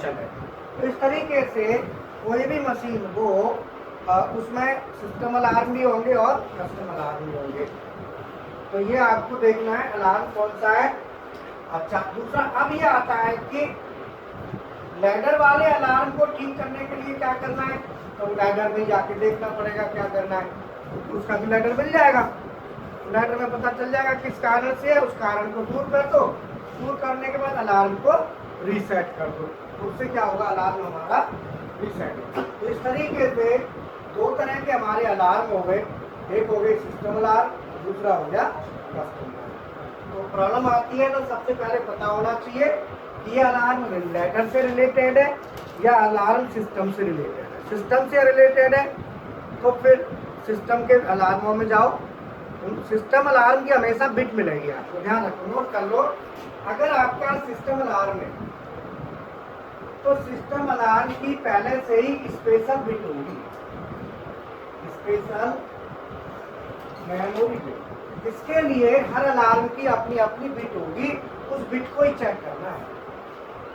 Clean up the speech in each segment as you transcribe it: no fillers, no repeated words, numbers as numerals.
चले। तो इस तरीके से कोई भी मशीन हो उसमें सिस्टम अलार्म भी होंगे और कस्टम अलार्म भी होंगे। तो ये आपको देखना है अलार्म कौन सा है। अच्छा, दूसरा अब ये आता है कि लैडर वाले अलार्म को ठीक करने के लिए क्या करना है, तो लैडर में जाके देखना पड़ेगा क्या करना है, तो उसका भी लैडर मिल जाएगा। लैडर में पता चल जाएगा किस कारण से है, उस कारण को दूर कर दो, दूर करने के बाद अलार्म को रीसेट कर दो, उससे क्या होगा, अलार्म हमारा रीसेट होगा। तो इस तरीके से दो तरह के हमारे अलार्म हो गए, एक हो गए सिस्टम अलार्म, दूसरा हो गया कस्टम अलार्म। तो प्रॉब्लम आती है तो सबसे पहले पता होना चाहिए कि ये अलार्म लैडर से रिलेटेड है या अलार्म सिस्टम से रिलेटेड है। सिस्टम से रिलेटेड है तो फिर सिस्टम के अलार्मों में जाओ, सिस्टम अलार्म की हमेशा बिट मिलेगी आपको, ध्यान रखो, नोट कर लो। अगर आपका सिस्टम अलार्म है तो सिस्टम अलार्म की पहले से ही स्पेशल बिट होगी, स्पेशल मेमोरी बिट। इसके लिए हर अलार्म की अपनी अपनी बिट होगी, उस बिट को ही चेक करना है।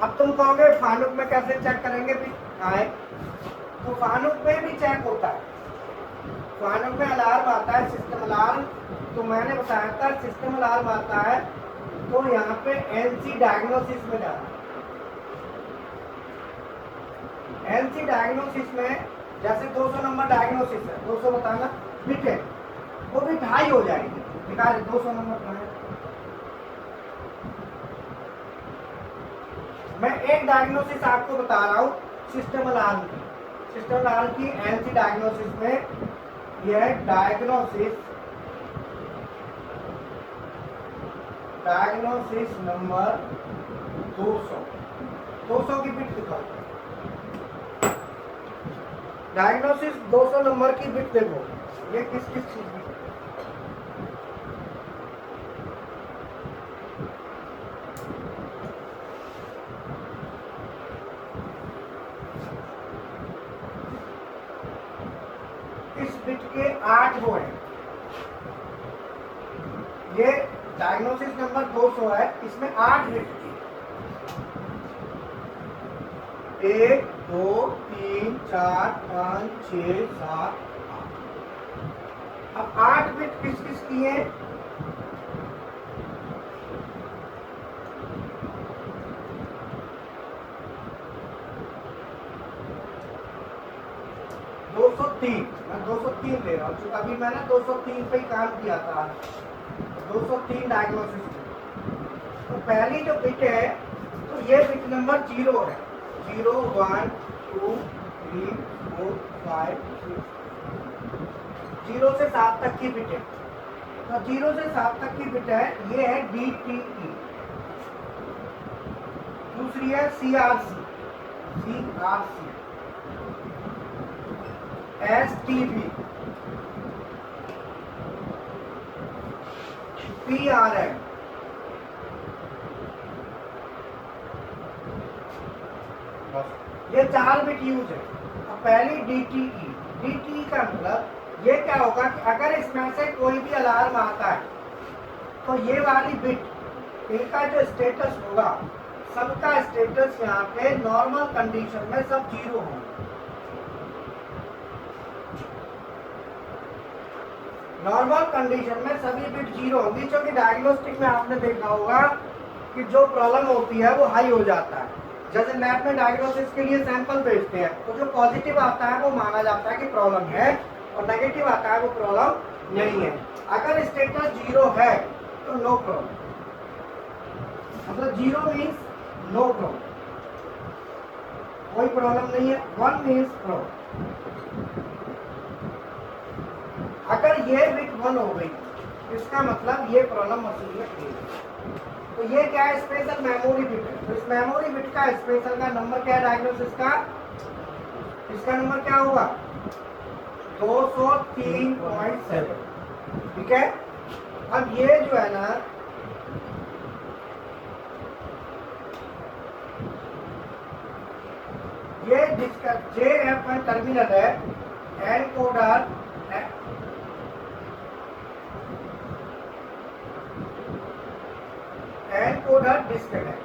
अब तुम कहोगे फानुक में कैसे चेक करेंगे बिट आए, तो फानुक में भी चेक होता है। फानुक में अलार्म आता है सिस्टम अलार्म, तो मैंने बताया था सिस्टम अलार्म आता है तो यहाँ पे एनसी डायग्नोसिस में जाना है। एनसी डायग्नोसिस में जैसे 200 नंबर डायग्नोसिस है, 200 बताना बिट है, वो बिट हाई हो जाएगी, दिखा 200 नंबर का है। मैं एक डायग्नोसिस आपको बता रहा हूँ सिस्टम अलार्म की। सिस्टम अलार्म की एनसी डायग्नोसिस में यह डायग्नोसिस नंबर 200 की बिट दिखाओ। डायग्नोसिस 200 नंबर की बिट देखो, ये किस किस चीज की, इस बिट के 8 वो है। ये डायग्नोसिस नंबर 200 है, इसमें 8 बिट थी, 1 2 3 4 5 6 7 8। अब 8 बिट किस किस की है, मैं 203 ले रहा हूँ, अभी मैंने 203 पे ही काम किया था, 203 डायग्नोसिस। तो पहली जो बिट है तो ये बिट नंबर 0 है, 0 1 2 3 4 5 6, 0 से 7 तक की बिट है। तो 0 से 7 तक की बिट है, ये है DTE। दूसरी है CRC, STB, PRM, ये 4 बिट यूज है। अब पहली DTE का मतलब ये क्या होगा कि अगर इसमें से कोई भी अलार्म आता है तो ये वाली बिट, इनका जो स्टेटस होगा, सबका स्टेटस यहाँ पे नॉर्मल कंडीशन में सब 0 होंगे। नॉर्मल कंडीशन में सभी बिट 0 होंगी, क्योंकि डायग्नोस्टिक में आपने देखा होगा कि जो प्रॉब्लम होती है वो हाई हो जाता है। जैसे लैब में डायग्नोसिस के लिए सैंपल भेजते हैं तो जो पॉजिटिव आता है वो माना जाता है कि प्रॉब्लम है, और नेगेटिव आता है वो प्रॉब्लम नहीं है। अगर स्टेटस 0 है तो नो प्रॉब्लम, मतलब 0 मीन्स नो प्रॉब्लम, कोई प्रॉब्लम नहीं है। 1 मीन्स प्रॉब्लम। अगर ये बिट 1 हो गई इसका मतलब ये प्रॉब्लम मशीन में है। तो ये क्या है, स्पेशल मेमोरी बिट है। तो इस मेमोरी बिट का स्पेशल का नंबर क्या है डायग्नोसिस का, इसका नंबर क्या होगा 203.7, ठीक है। अब ये जो है ना, ये जिसका JF टर्मिनल है, एनकोडर डिस्कनेक्ट,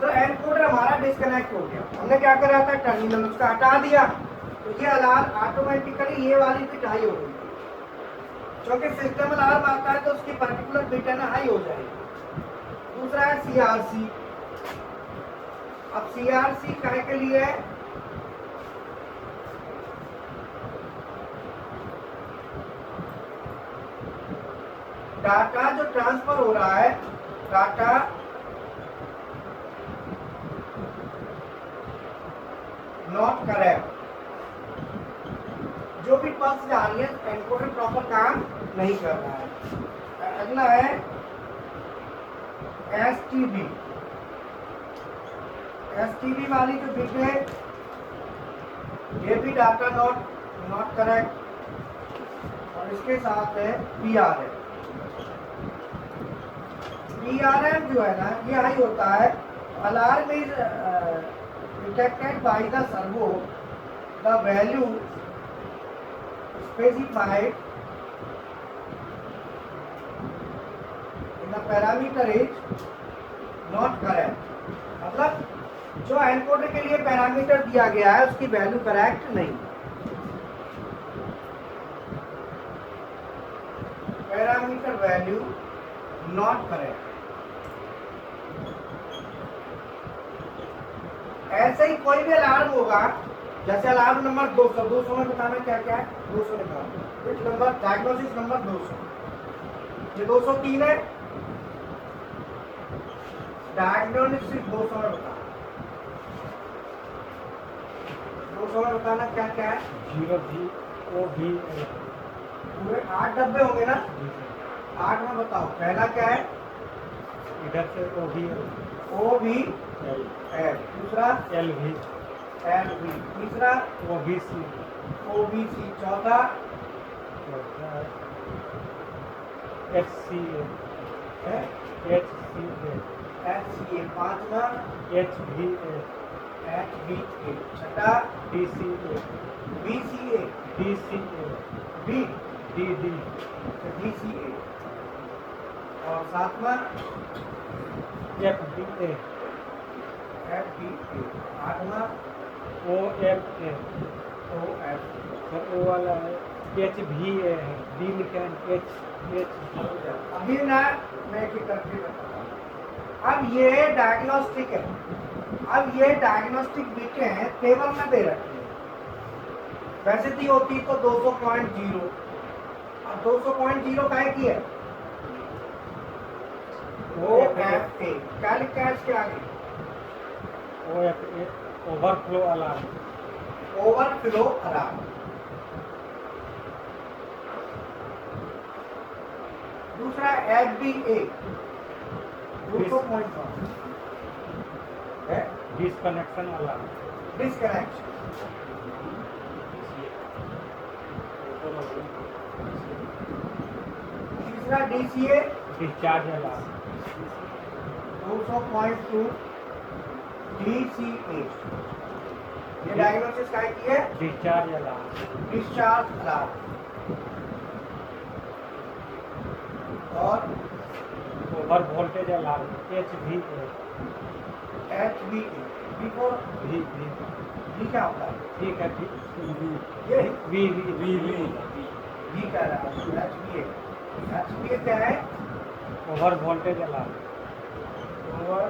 तो एनकोडर हमारा डिस्कनेक्ट हो गया, हमने क्या करा था, टर्मिनल उसका हटा दिया, तो ये अलार्म ऑटोमेटिकली ये वाली बिट हाई हो गई, क्योंकि सिस्टम अलार्म आता है तो उसकी पर्टिकुलर बिट है ना हाई हो जाएगी। दूसरा है सीआरसी। अब सीआरसी काहे के लिए है, डाटा जो ट्रांसफर हो रहा है, डाटा नॉट करेक्ट, जो भी पल्स जा रही है एनकोडर प्रॉपर काम नहीं कर रहा है। अगला है एसटीबी। एसटीबी वाली जो बिट है ये भी डाटा नॉट करेक्ट, और इसके साथ है पीआरएम। पीआरएम जो है ना ये हाई होता है, alarm is detected by the servo, the value specified in the parameter is not correct। मतलब जो एनकोडर के लिए पैरामीटर दिया गया है उसकी वैल्यू करेक्ट नहीं, पैरामीटर वैल्यू नॉट करेक्ट। ऐसे ही कोई भी अलार्म होगा, जैसे अलार्म नंबर 200 में बताना क्या क्या है, 200 निकालना, which नंबर, डायग्नोसिस नंबर 200, ये 203 है, डायग्नोसिस 200 में बताना, 200 में बताना क्या क्या है, 0 भी O भी पूरे 8 डब्बे होंगे ना, 8 में बताओ पहला क्या है, इधर से O भी ओ भी L एल, दूसरा L भी एल बी, तीसरा O भी C ओ बी सी, चौथा H C A है H C A H C A, पांचवा H भी A एच बी ए, छठा D C A B C A, D C A B D D D C A, और सातवां F B A F B A, आठवां O F A O F. और O वाला है H भी A है, D लिखा है H अभी ना मैं एक एक करके बताऊंगा। अब ये डायग्नोस्टिक है, अब ये डायग्नोस्टिक बिटें टेबल में दे रखी है, वैसे थी होती तो 200.0, अब 200.0 काय की है, ओ एफ ए, क्या लिखा है इसके आगे, O F A overflow alarm overflow alarm. दूसरा एफ बी ए 200.1 है डिस्कनेक्शन अलार्म डिस्कनेक्शन। तीसरा डीसीए डिस्चार्ज अलार्म 200.2 डीसीए, ये डायग्नोसिस काय की है, डिस्चार्ज अलार्म डिस्चार्ज अलार्म। और ओवर वोल्टेज अलार्म H भी A H B A, before भी बी क्या होता है, ठीक है ये V बी कह रहा है, एच बी ए क्या है, over voltage alarm over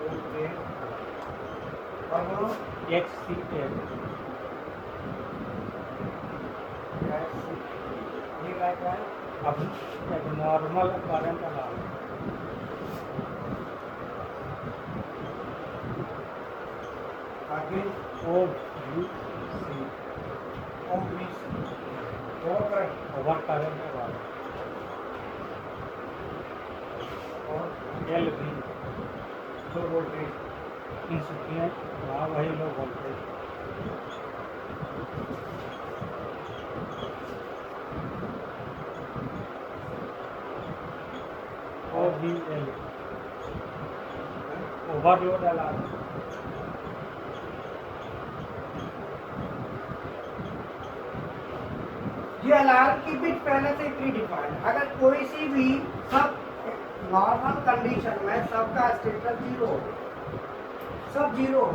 okay, और बोलो H C A ये क्या है, अब एक नॉर्मल करंट अलार्म आगे O V C ओबी और करंट, ओवर करंट अलार्म और L V लो वोल्टेज, इंसुफिशिएंट, वहाँ वही low voltage O V L overload alarm ये अलार्म की बिट पहले से प्री डिफाइंड, अगर कोई सी भी सब नॉर्मल कंडीशन में सबका स्टेटस 0 हो, सब 0 हो।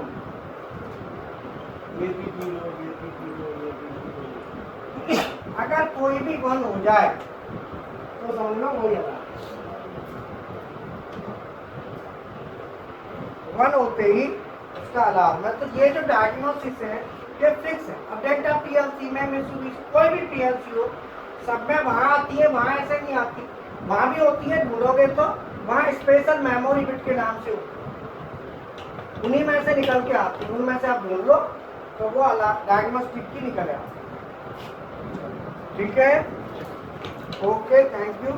ये भी 0, ये भी 0, ये भी 0। अगर कोई भी 1 हो जाए तो समझ लो वही अलार्म। 1 होते ही उसका अलार्म है। तो ये जो डायग्नोसिस है ये फिक्स है। अब डेल्टा पीएलसी में मित्सुबिशी कोई भी पीएलसी हो, सब में वहाँ आती है, वहाँ ऐसे नहीं आती। वहाँ भी होती है, ढूंढोगे तो वहाँ स्पेशल मेमोरी बिट के नाम से होती है, उन्हीं में से निकल के आती है। उनमें से आप ढूंढ लो तो वो डायग्नोस्टिक की निकल आती है। ठीक है, ओके, थैंक यू।